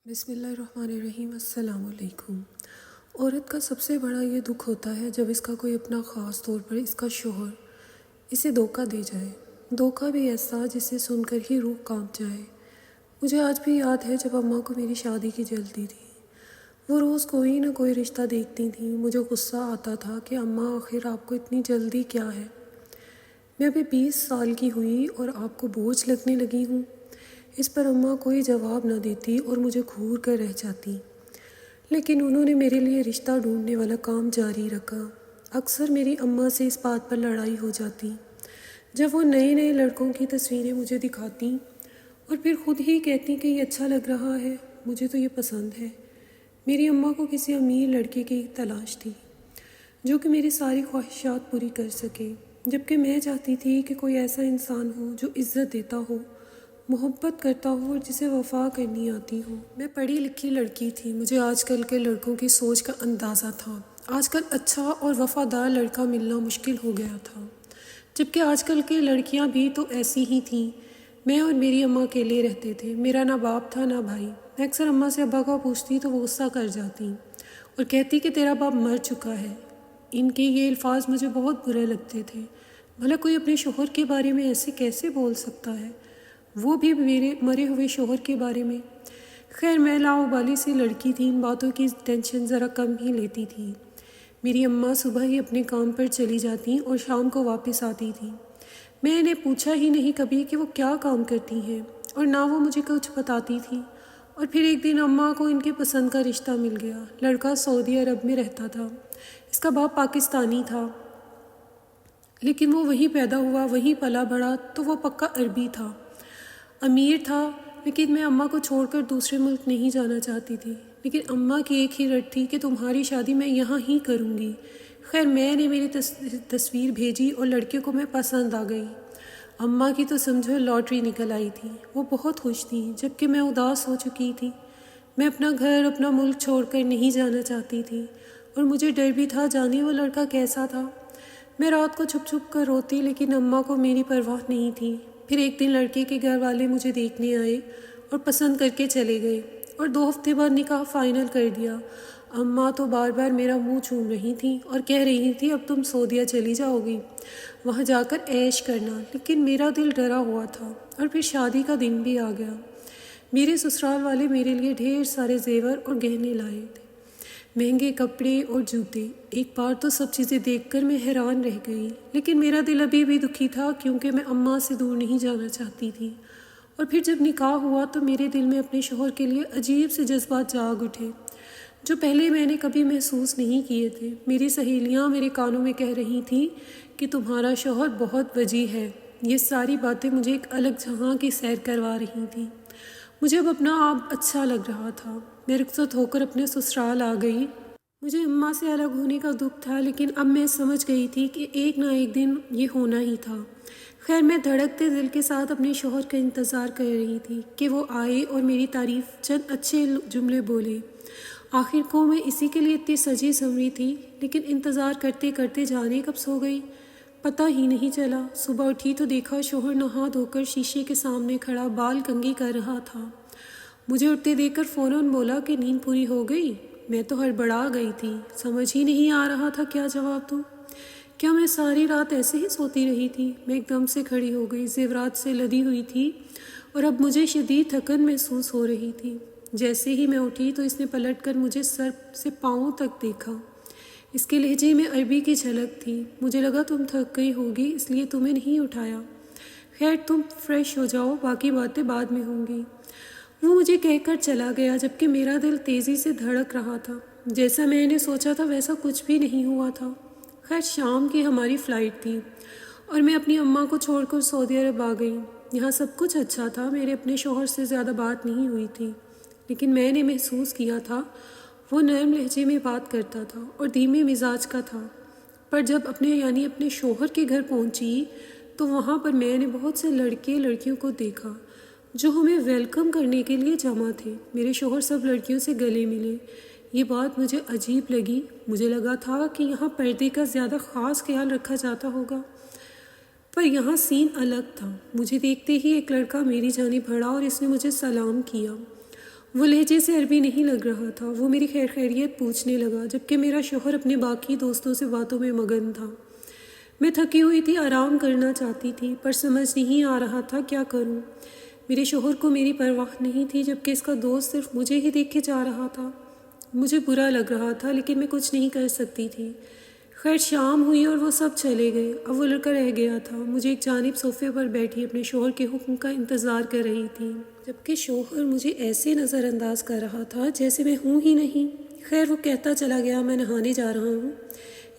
بسم اللہ الرحمن الرحیم۔ السلام علیکم۔ عورت کا سب سے بڑا یہ دکھ ہوتا ہے جب اس کا کوئی اپنا، خاص طور پر اس کا شوہر، اسے دھوکہ دے جائے۔ دھوکہ بھی ایسا جسے سن کر ہی روح کانپ جائے۔ مجھے آج بھی یاد ہے جب اماں کو میری شادی کی جلدی تھی۔ وہ روز کوئی نہ کوئی رشتہ دیکھتی تھیں۔ مجھے غصہ آتا تھا کہ اماں آخر آپ کو اتنی جلدی کیا ہے؟ میں ابھی 20 سال کی ہوئی اور آپ کو بوجھ لگنے لگی ہوں۔ اس پر اماں کوئی جواب نہ دیتی اور مجھے گھور کر رہ جاتی، لیکن انہوں نے میرے لیے رشتہ ڈھونڈنے والا کام جاری رکھا۔ اکثر میری اماں سے اس بات پر لڑائی ہو جاتی جب وہ نئے نئے لڑکوں کی تصویریں مجھے دکھاتی اور پھر خود ہی کہتی کہ یہ اچھا لگ رہا ہے، مجھے تو یہ پسند ہے۔ میری اماں کو کسی امیر لڑکے کی تلاش تھی جو کہ میری ساری خواہشات پوری کر سکے، جبکہ میں چاہتی تھی کہ کوئی ایسا انسان ہو جو عزت دیتا ہو، محبت کرتا ہو اور جسے وفا کرنی آتی ہو۔ میں پڑھی لکھی لڑکی تھی، مجھے آج کل کے لڑکوں کی سوچ کا اندازہ تھا۔ آج کل اچھا اور وفادار لڑکا ملنا مشکل ہو گیا تھا، جبکہ آج کل کی لڑکیاں بھی تو ایسی ہی تھیں۔ میں اور میری اماں اکیلے رہتے تھے، میرا نہ باپ تھا نہ بھائی۔ میں اکثر اماں سے ابا کا پوچھتی تو وہ غصہ کر جاتی اور کہتی کہ تیرا باپ مر چکا ہے۔ ان کے یہ الفاظ مجھے بہت برے لگتے تھے۔ بھلا کوئی اپنے شوہر کے بارے میں ایسے کیسے بول سکتا ہے، وہ بھی میرے مرے ہوئے شوہر کے بارے میں؟ خیر، میں لاؤبالی سی لڑکی تھی، ان باتوں کی ٹینشن ذرا کم ہی لیتی تھی۔ میری اماں صبح ہی اپنے کام پر چلی جاتی اور شام کو واپس آتی تھی۔ میں انہیں پوچھا ہی نہیں کبھی کہ وہ کیا کام کرتی ہیں، اور نہ وہ مجھے کچھ بتاتی تھی۔ اور پھر ایک دن اماں کو ان کے پسند کا رشتہ مل گیا۔ لڑکا سعودی عرب میں رہتا تھا، اس کا باپ پاکستانی تھا، لیکن وہ وہیں پیدا ہوا، وہیں پلا بڑھا، تو وہ پکا عربی تھا، امیر تھا۔ لیکن میں اماں کو چھوڑ کر دوسرے ملک نہیں جانا چاہتی تھی، لیکن اماں کی ایک ہی رٹ تھی کہ تمہاری شادی میں یہاں ہی کروں گی۔ خیر، میں نے میری تصویر بھیجی اور لڑکے کو میں پسند آ گئی۔ اماں کی تو سمجھو لاٹری نکل آئی تھی۔ وہ بہت خوش تھی، جبکہ میں اداس ہو چکی تھی۔ میں اپنا گھر، اپنا ملک چھوڑ کر نہیں جانا چاہتی تھی، اور مجھے ڈر بھی تھا، جانے وہ لڑکا کیسا تھا۔ میں رات کو چھپ چھپ کر روتی، لیکن اماں کو میری پرواہ نہیں تھی۔ پھر ایک دن لڑکے کے گھر والے مجھے دیکھنے آئے اور پسند کر کے چلے گئے، اور 2 ہفتے بعد نکاح فائنل کر دیا۔ اماں تو بار بار میرا منہ چوم رہی تھیں اور کہہ رہی تھی اب تم سعودیہ چلی جاؤ گی، وہاں جا کر عیش کرنا، لیکن میرا دل ڈرا ہوا تھا۔ اور پھر شادی کا دن بھی آ گیا۔ میرے سسرال والے میرے لیے ڈھیر سارے زیور اور گہنے لائے تھے، مہنگے کپڑے اور جوتے۔ ایک بار تو سب چیزیں دیکھ کر میں حیران رہ گئی، لیکن میرا دل ابھی بھی دکھی تھا کیونکہ میں اماں سے دور نہیں جانا چاہتی تھی۔ اور پھر جب نکاح ہوا تو میرے دل میں اپنے شوہر کے لیے عجیب سے جذبات جاگ اٹھے جو پہلے میں نے کبھی محسوس نہیں کیے تھے۔ میری سہیلیاں میرے کانوں میں کہہ رہی تھیں کہ تمہارا شوہر بہت وجیح ہے۔ یہ ساری باتیں مجھے ایک الگ جہاں کی سیر کروا رہی تھیں۔ مجھے اب اپنا آپ اچھا لگ رہا تھا۔ میں رخصت ہو کر اپنے سسرال آ گئی۔ مجھے اماں سے الگ ہونے کا دکھ تھا، لیکن اب میں سمجھ گئی تھی کہ ایک نہ ایک دن یہ ہونا ہی تھا۔ خیر، میں دھڑکتے دل کے ساتھ اپنے شوہر کا انتظار کر رہی تھی کہ وہ آئے اور میری تعریف چند اچھے جملے بولے۔ آخر کو میں اسی کے لیے اتنی سجی سنوری تھی، لیکن انتظار کرتے کرتے جانے کب سو گئی پتہ ہی نہیں چلا۔ صبح اٹھی تو دیکھا شوہر نہا دھو کر شیشے کے سامنے کھڑا بال کنگھی کر رہا تھا۔ مجھے اٹھتے دیکھ کر فوراً بولا کہ نیند پوری ہو گئی۔ میں تو ہڑبڑا گئی تھی، سمجھ ہی نہیں آ رہا تھا کیا جواب دوں۔ کیا میں ساری رات ایسے ہی سوتی رہی تھی؟ میں ایک دم سے کھڑی ہو گئی، زیورات سے لدی ہوئی تھی اور اب مجھے شدید تھکن محسوس ہو رہی تھی۔ جیسے ہی میں اٹھی تو اس نے پلٹ کر مجھے سر سے پاؤں تک دیکھا۔ اس کے لہجے میں عربی کی جھلک تھی۔ مجھے لگا تم تھک گئی ہوگی اس لیے تمہیں نہیں اٹھایا۔ خیر، تم فریش ہو جاؤ، باقی باتیں بعد میں ہوں گی۔ وہ مجھے کہہ کر چلا گیا، جبکہ میرا دل تیزی سے دھڑک رہا تھا۔ جیسا میں نے سوچا تھا ویسا کچھ بھی نہیں ہوا تھا۔ خیر، شام کی ہماری فلائٹ تھی اور میں اپنی اماں کو چھوڑ کر سعودی عرب آ گئی۔ یہاں سب کچھ اچھا تھا، میرے اپنے شوہر سے زیادہ بات نہیں ہوئی تھی، لیکن میں نے محسوس کیا تھا وہ نرم لہجے میں بات کرتا تھا اور دھیمے مزاج کا تھا۔ پر جب اپنے شوہر کے گھر پہنچی تو وہاں پر میں نے بہت سے لڑکے لڑکیوں کو دیکھا جو ہمیں ویلکم کرنے کے لیے جمع تھے۔ میرے شوہر سب لڑکیوں سے گلے ملے۔ یہ بات مجھے عجیب لگی۔ مجھے لگا تھا کہ یہاں پردے کا زیادہ خاص خیال رکھا جاتا ہوگا، پر یہاں سین الگ تھا۔ مجھے دیکھتے ہی ایک لڑکا میری جانب بڑھا اور اس نے مجھے سلام کیا وہ لہجے سے عربی نہیں لگ رہا تھا، وہ میری خیر خیریت پوچھنے لگا، جبکہ میرا شوہر اپنے باقی دوستوں سے باتوں میں مگن تھا۔ میں تھکی ہوئی تھی، آرام کرنا چاہتی تھی، پر سمجھ نہیں آ رہا تھا کیا کروں۔ میرے شوہر کو میری پرواہ نہیں تھی، جبکہ اس کا دوست صرف مجھے ہی دیکھ کے جا رہا تھا۔ مجھے برا لگ رہا تھا، لیکن میں کچھ نہیں کر سکتی تھی۔ خیر شام ہوئی اور وہ سب چلے گئے، اب وہ لڑکا رہ گیا تھا۔ مجھے ایک جانب صوفے پر بیٹھی اپنے شوہر کے حکم کا انتظار کر رہی تھی، جبکہ شوہر مجھے ایسے نظر انداز کر رہا تھا جیسے میں ہوں ہی نہیں۔ خیر وہ کہتا چلا گیا، میں نہانے جا رہا ہوں۔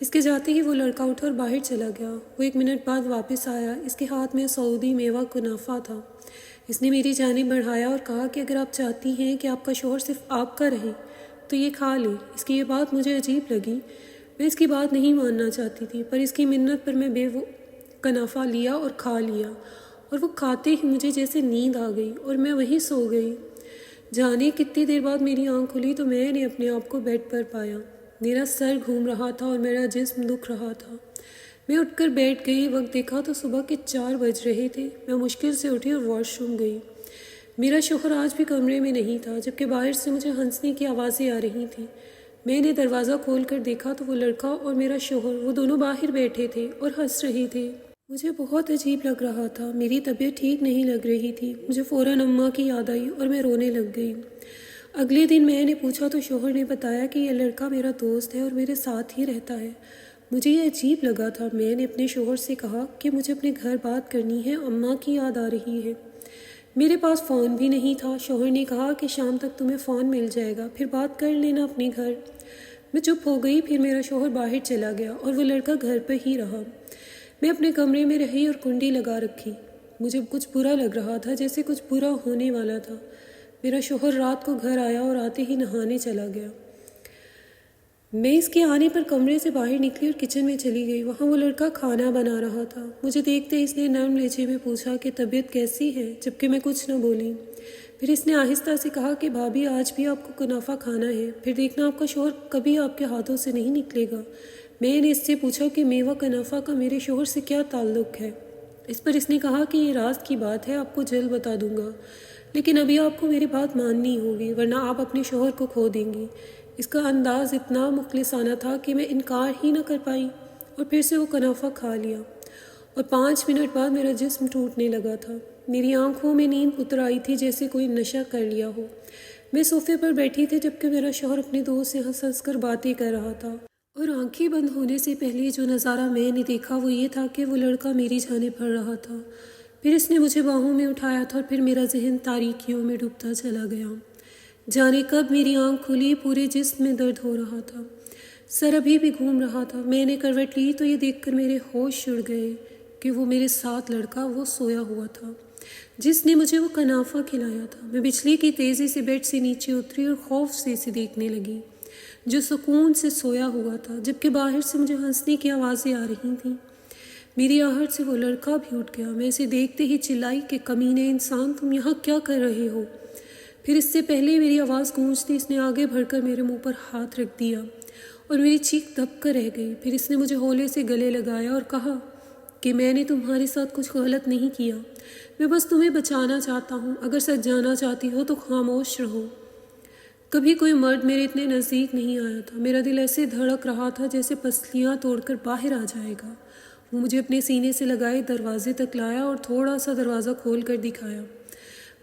اس کے جاتے ہی وہ لڑکا اٹھا اور باہر چلا گیا۔ وہ 1 منٹ بعد واپس آیا، اس کے ہاتھ میں سعودی میوہ کنافہ تھا۔ اس نے میری جانب بڑھایا اور کہا کہ اگر آپ چاہتی ہیں کہ آپ کا شوہر صرف آپ کا رہے تو یہ کھا لیں۔ اس کی یہ بات مجھے عجیب لگی۔ میں اس کی بات نہیں ماننا چاہتی تھی، پر اس کی منت پر میں وہ کنافہ لیا اور کھا لیا، اور وہ کھاتے ہی مجھے جیسے نیند آ گئی اور میں وہیں سو گئی۔ جانے کتنی دیر بعد میری آنکھ کھلی تو میں نے اپنے آپ کو بیڈ پر پایا۔ میرا سر گھوم رہا تھا اور میرا جسم دکھ رہا تھا۔ میں اٹھ کر بیٹھ گئی، وقت دیکھا تو صبح کے 4 بج رہے تھے۔ میں مشکل سے اٹھی اور واش روم گئی۔ میرا شوہر آج بھی کمرے میں نہیں تھا، جبکہ باہر سے مجھے ہنسنے کی آوازیں آ رہی تھیں۔ میں نے دروازہ کھول کر دیکھا تو وہ لڑکا اور میرا شوہر، وہ دونوں باہر بیٹھے تھے اور ہنس رہے تھے۔ مجھے بہت عجیب لگ رہا تھا، میری طبیعت ٹھیک نہیں لگ رہی تھی۔ مجھے فوراً اماں کی یاد آئی اور میں رونے لگ گئی۔ اگلے دن میں نے پوچھا تو شوہر نے بتایا کہ یہ لڑکا میرا دوست ہے اور میرے ساتھ ہی رہتا ہے۔ مجھے یہ عجیب لگا تھا۔ میں نے اپنے شوہر سے کہا کہ مجھے اپنے گھر بات کرنی ہے، اماں کی یاد آ رہی ہے۔ میرے پاس فون بھی نہیں تھا۔ شوہر نے کہا کہ شام تک تمہیں فون مل جائے گا، پھر بات کر لینا اپنے گھر۔ میں چپ ہو گئی۔ پھر میرا شوہر باہر چلا گیا اور وہ لڑکا گھر پہ ہی رہا۔ میں اپنے کمرے میں رہی اور کنڈی لگا رکھی۔ مجھے کچھ برا لگ رہا تھا، جیسے کچھ برا ہونے والا تھا۔ میرا شوہر رات کو گھر آیا اور آتے ہی نہانے چلا گیا۔ میں اس کے آنے پر کمرے سے باہر نکلی اور کچن میں چلی گئی۔ وہاں وہ لڑکا کھانا بنا رہا تھا۔ مجھے دیکھتے اس نے نرم لہجے میں پوچھا کہ طبیعت کیسی ہے، جبکہ میں کچھ نہ بولی۔ پھر اس نے آہستہ سے کہا کہ بھابھی آج بھی آپ کو کنافہ کھانا ہے، پھر دیکھنا آپ کا شوہر کبھی آپ کے ہاتھوں سے نہیں نکلے گا۔ میں نے اس سے پوچھا کہ میوہ کنافہ کا میرے شوہر سے کیا تعلق ہے۔ اس پر اس نے کہا کہ یہ راز کی بات ہے، آپ کو جلد بتا دوں گا، لیکن ابھی آپ کو میری بات ماننی ہوگی ورنہ آپ اپنے شوہر کو کھو دیں گی۔ اس کا انداز اتنا مخلصانہ تھا کہ میں انکار ہی نہ کر پائی اور پھر سے وہ کنافہ کھا لیا، اور 5 منٹ بعد میرا جسم ٹوٹنے لگا تھا۔ میری آنکھوں میں نیند اتر آئی تھی، جیسے کوئی نشہ کر لیا ہو۔ میں صوفے پر بیٹھی تھی، جبکہ میرا شوہر اپنے دوست سے ہنس ہنس کر باتیں کر رہا تھا، اور آنکھیں بند ہونے سے پہلے جو نظارہ میں نے دیکھا وہ یہ تھا کہ وہ لڑکا میری جانب بڑھ رہا تھا۔ پھر اس نے مجھے باہوں میں اٹھایا تھا اور پھر میرا ذہن تاریکیوں میں ڈوبتا چلا گیا۔ جانے کب میری آنکھ کھلی، پورے جسم میں درد ہو رہا تھا، سر ابھی بھی گھوم رہا تھا۔ میں نے کروٹ لی تو یہ دیکھ کر میرے ہوش اڑ گئے کہ وہ میرے ساتھ لڑکا وہ سویا ہوا تھا جس نے مجھے وہ کنافہ کھلایا تھا۔ میں بچھلی کی تیزی سے بیڈ سے نیچے اتری اور خوف سے اسے دیکھنے لگی، جو سکون سے سویا ہوا تھا، جبکہ باہر سے مجھے ہنسنے کی آوازیں آ رہی تھیں۔ میری آہٹ سے وہ لڑکا بھی اٹھ گیا۔ میں اسے دیکھتے ہی چلائی کہ کمینے انسان، تم یہاں کیا کر رہے ہو؟ پھر اس سے پہلے میری آواز گونجتی اس نے آگے بڑھ کر میرے منہ پر ہاتھ رکھ دیا اور میری چیخ دب کر رہ گئی۔ پھر اس نے مجھے ہولے سے گلے لگایا اور کہا کہ میں نے تمہارے ساتھ کچھ غلط نہیں کیا، میں بس تمہیں بچانا چاہتا ہوں، اگر سچ جانا چاہتی ہو تو خاموش رہو۔ کبھی کوئی مرد میرے اتنے نزدیک نہیں آیا تھا۔ میرا دل ایسے دھڑک رہا تھا جیسے پسلیاں توڑ کر باہر آ جائے گا۔ وہ مجھے اپنے سینے سے لگائے دروازے تک لایا اور تھوڑا سا دروازہ کھول کر دکھایا۔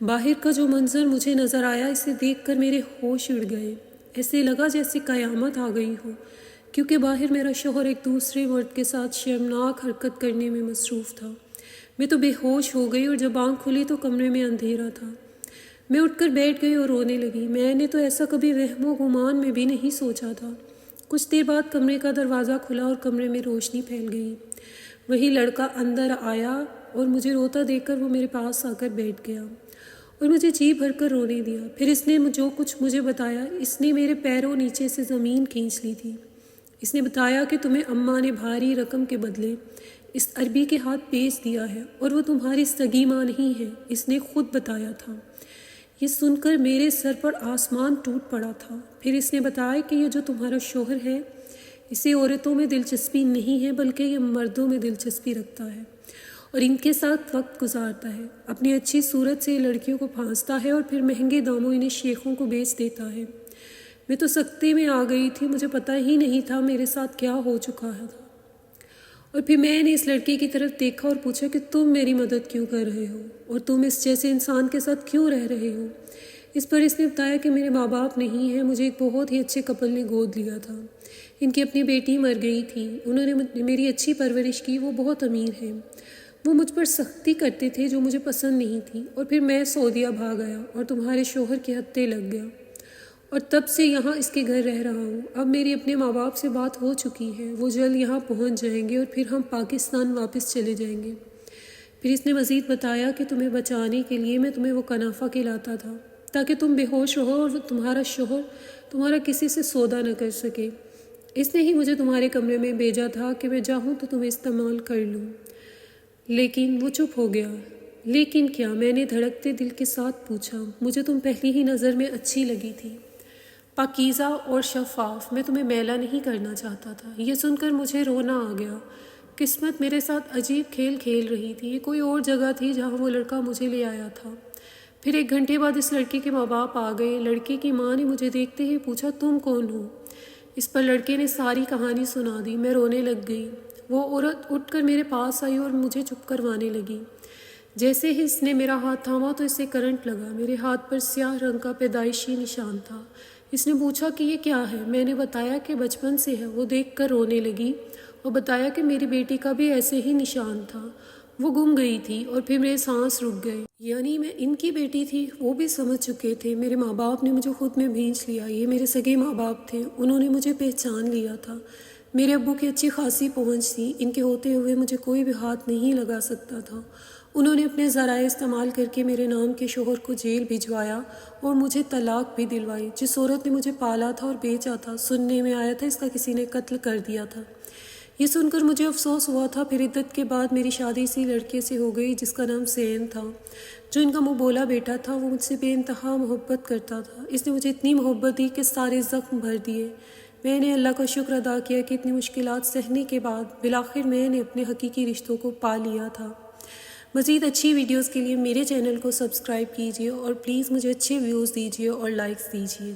باہر کا جو منظر مجھے نظر آیا، اسے دیکھ کر میرے ہوش اڑ گئے۔ ایسے لگا جیسے قیامت آ گئی ہو، کیونکہ باہر میرا شوہر ایک دوسرے مرد کے ساتھ شرمناک حرکت کرنے میں مصروف تھا۔ میں تو بے ہوش ہو گئی اور جب آنکھ کھلی تو کمرے میں اندھیرا تھا۔ میں اٹھ کر بیٹھ گئی اور رونے لگی۔ میں نے تو ایسا کبھی وہم و گمان میں بھی نہیں سوچا تھا۔ کچھ دیر بعد کمرے کا دروازہ کھلا اور کمرے میں روشنی پھیل گئی۔ وہی لڑکا اندر آیا اور مجھے روتا دیکھ کر وہ میرے پاس آ کر بیٹھ گیا اور مجھے جی بھر کر رونے دیا۔ پھر اس نے جو کچھ مجھے بتایا، اس نے میرے پیروں نیچے سے زمین کھینچ لی تھی۔ اس نے بتایا کہ تمہیں اماں نے بھاری رقم کے بدلے اس عربی کے ہاتھ بیچ دیا ہے اور وہ تمہاری سگی ماں نہیں ہے، اس نے خود بتایا تھا۔ یہ سن کر میرے سر پر آسمان ٹوٹ پڑا تھا۔ پھر اس نے بتایا کہ یہ جو تمہارا شوہر ہے، اسے عورتوں میں دلچسپی نہیں ہے بلکہ یہ مردوں میں دلچسپی رکھتا ہے، اور ان کے ساتھ وقت گزارتا ہے، اپنی اچھی صورت سے لڑکیوں کو پھانستا ہے اور پھر مہنگے داموں انہیں شیخوں کو بیچ دیتا ہے۔ میں تو سکتے میں آ گئی تھی، مجھے پتہ ہی نہیں تھا میرے ساتھ کیا ہو چکا ہے تھا۔ اور پھر میں نے اس لڑکی کی طرف دیکھا اور پوچھا کہ تم میری مدد کیوں کر رہے ہو اور تم اس جیسے انسان کے ساتھ کیوں رہ رہے ہو؟ اس پر اس نے بتایا کہ میرے ماں باپ نہیں ہیں، مجھے ایک بہت ہی اچھے کپل نے گود لیا تھا، ان کی اپنی بیٹی مر گئی تھی، انہوں نے میری اچھی پرورش کی، وہ بہت امیر ہیں، وہ مجھ پر سختی کرتے تھے جو مجھے پسند نہیں تھی، اور پھر میں سعودیہ بھاگ گیا اور تمہارے شوہر کے ہتھے لگ گیا اور تب سے یہاں اس کے گھر رہ رہا ہوں۔ اب میری اپنے ماں باپ سے بات ہو چکی ہے، وہ جلد یہاں پہنچ جائیں گے اور پھر ہم پاکستان واپس چلے جائیں گے۔ پھر اس نے مزید بتایا کہ تمہیں بچانے کے لیے میں تمہیں وہ کنافہ کھلاتا تھا تاکہ تم بے ہوش رہو اور تمہارا شوہر تمہارا کسی سے سودا نہ کر سکے۔ اس نے ہی مجھے تمہارے کمرے میں بھیجا تھا کہ میں چاہوں تو تمہیں استعمال کر لوں۔ لیکن وہ چپ ہو گیا۔ لیکن کیا؟ میں نے دھڑکتے دل کے ساتھ پوچھا۔ مجھے تم پہلی ہی نظر میں اچھی لگی تھی، پاکیزہ اور شفاف، میں تمہیں میلا نہیں کرنا چاہتا تھا۔ یہ سن کر مجھے رونا آ گیا۔ قسمت میرے ساتھ عجیب کھیل کھیل رہی تھی، یہ کوئی اور جگہ تھی جہاں وہ لڑکا مجھے لے آیا تھا۔ پھر 1 گھنٹے بعد اس لڑکے کے ماں باپ آ گئے۔ لڑکے کی ماں نے مجھے دیکھتے ہی پوچھا تم کون ہو؟ اس پر لڑکے نے ساری کہانی سنا دی۔ میں رونے لگ گئی۔ وہ عورت اٹھ کر میرے پاس آئی اور مجھے چپ کروانے لگی۔ جیسے ہی اس نے میرا ہاتھ تھاما تو اسے کرنٹ لگا۔ میرے ہاتھ پر سیاہ رنگ کا پیدائشی نشان تھا۔ اس نے پوچھا کہ یہ کیا ہے؟ میں نے بتایا کہ بچپن سے ہے۔ وہ دیکھ کر رونے لگی اور بتایا کہ میری بیٹی کا بھی ایسے ہی نشان تھا، وہ گم گئی تھی اور پھر میرے سانس رک گئے۔ یعنی میں ان کی بیٹی تھی؟ وہ بھی سمجھ چکے تھے۔ میرے ماں باپ نے مجھے خود میں بھینچ لیا، یہ میرے سگے ماں باپ تھے، انہوں نے مجھے پہچان لیا تھا۔ میرے ابو کی اچھی خاصی پہنچ تھی، ان کے ہوتے ہوئے مجھے کوئی بھی ہاتھ نہیں لگا سکتا تھا۔ انہوں نے اپنے ذرائع استعمال کر کے میرے نام کے شوہر کو جیل بھجوایا اور مجھے طلاق بھی دلوائی۔ جس عورت نے مجھے پالا تھا اور بیچا تھا، سننے میں آیا تھا اس کا کسی نے قتل کر دیا تھا۔ یہ سن کر مجھے افسوس ہوا تھا۔ پھر عدت کے بعد میری شادی اسی لڑکے سے ہو گئی جس کا نام سین تھا، جو ان کا منہ بولا بیٹا تھا۔ وہ مجھ سے بے انتہا محبت کرتا تھا۔ اس نے مجھے اتنی محبت دی کہ سارے زخم بھر دیے۔ میں نے اللہ کا شکر ادا کیا کہ اتنی مشکلات سہنے کے بعد بالآخر میں نے اپنے حقیقی رشتوں کو پا لیا تھا۔ مزید اچھی ویڈیوز کے لیے میرے چینل کو سبسکرائب کیجیے اور پلیز مجھے اچھے ویوز دیجیے اور لائکس دیجیے۔